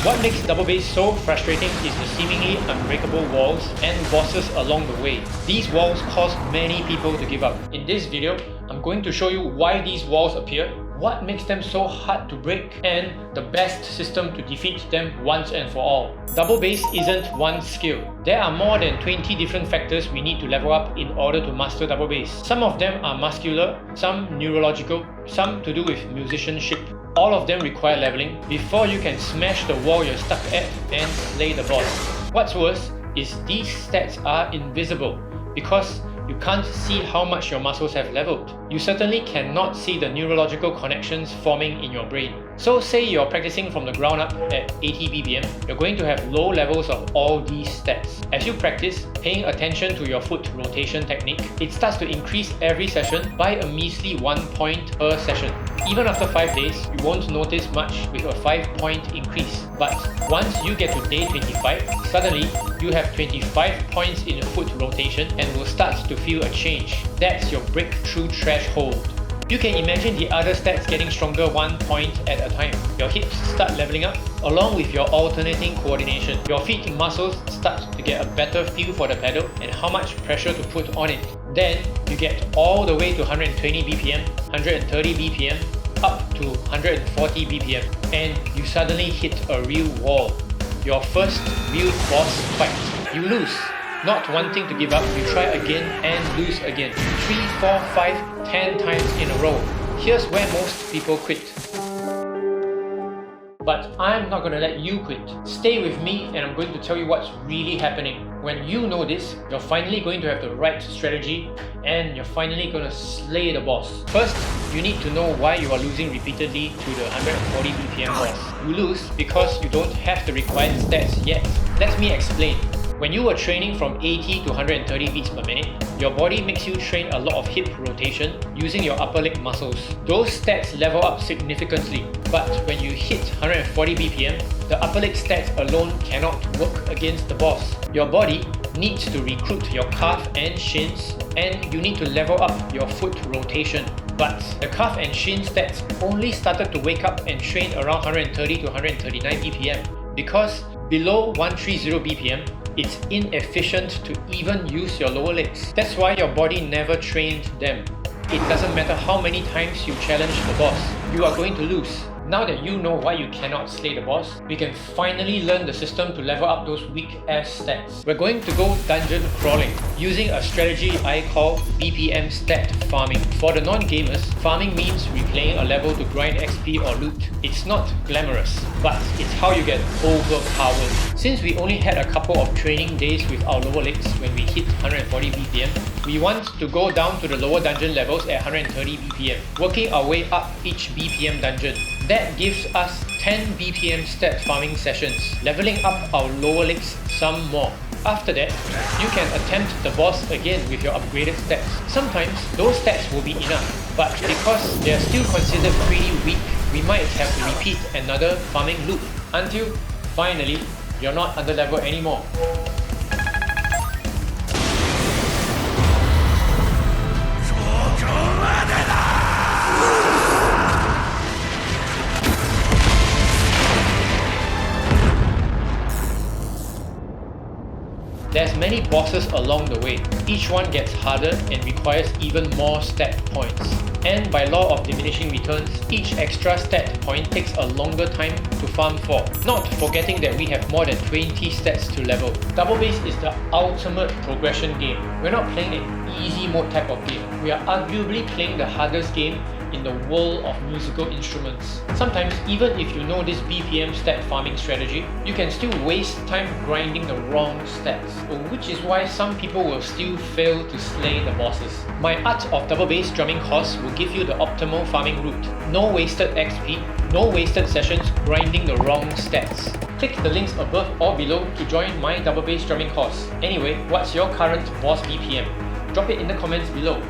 What makes double bass so frustrating is the seemingly unbreakable walls and bosses along the way. These walls cause many people to give up. In this video, I'm going to show you why these walls appear, what makes them so hard to break, and the best system to defeat them once and for all. Double bass isn't one skill. There are more than 20 different factors we need to level up in order to master double bass. Some of them are muscular, some neurological, some to do with musicianship. All of them require leveling before you can smash the wall you're stuck at and slay the boss. What's worse is these stats are invisible because you can't see how much your muscles have leveled. You certainly cannot see the neurological connections forming in your brain. So say you're practicing from the ground up at 80 BPM, you're going to have low levels of all these stats. As you practice, paying attention to your foot rotation technique, it starts to increase every session by a measly 1 point per session. Even after 5 days, you won't notice much with a 5-point increase. But once you get to day 25, suddenly you have 25 points in foot rotation and will start to feel a change. That's your breakthrough threshold. You can imagine the other stats getting stronger 1 point at a time. Your hips start leveling up along with your alternating coordination. Your feet muscles start to get a better feel for the pedal and how much pressure to put on it. Then you get all the way to 120 BPM, 130 BPM, up to 140 BPM, and you suddenly hit a real wall. Your first real boss fight. You lose. Not wanting to give up, you try again and lose again. 3, 4, 5, 10 times in a row. Here's where most people quit. But I'm not going to let you quit. Stay with me and I'm going to tell you what's really happening. When you know this, you're finally going to have the right strategy and you're finally going to slay the boss. First, you need to know why you are losing repeatedly to the 140 BPM boss. You lose because you don't have the required stats yet. Let me explain. When you are training from 80 to 130 beats per minute, your body makes you train a lot of hip rotation using your upper leg muscles. Those stats level up significantly, but when you hit 140 BPM, the upper leg stats alone cannot work against the boss. Your body needs to recruit your calf and shins, and you need to level up your foot rotation. But the calf and shin stats only started to wake up and train around 130 to 139 BPM because below 130 BPM, it's inefficient to even use your lower legs. That's why your body never trained them. It doesn't matter how many times you challenge the boss, you are going to lose. Now that you know why you cannot slay the boss, we can finally learn the system to level up those weak ass stats. We're going to go dungeon crawling using a strategy I call BPM Stat Farming. For the non-gamers, farming means replaying a level to grind XP or loot. It's not glamorous, but it's how you get overpowered. Since we only had a couple of training days with our lower legs when we hit 140 BPM, we want to go down to the lower dungeon levels at 130 BPM, working our way up each BPM dungeon. That gives us 10 BPM stat farming sessions, leveling up our lower legs some more. After that, you can attempt the boss again with your upgraded stats. Sometimes those stats will be enough, but because they are still considered pretty weak, we might have to repeat another farming loop until finally you're not under level anymore. There's many bosses along the way. Each one gets harder and requires even more stat points. And by law of diminishing returns, each extra stat point takes a longer time to farm for. Not forgetting that we have more than 20 stats to level. Double bass is the ultimate progression game. We're not playing an easy mode type of game. We are arguably playing the hardest game in the world of musical instruments. Sometimes, even if you know this BPM stat farming strategy, you can still waste time grinding the wrong stats, which is why some people will still fail to slay the bosses. My Art of Double Bass Drumming course will give you the optimal farming route. No wasted XP, no wasted sessions grinding the wrong stats. Click the links above or below to join my Double Bass Drumming course. Anyway, what's your current boss BPM? Drop it in the comments below.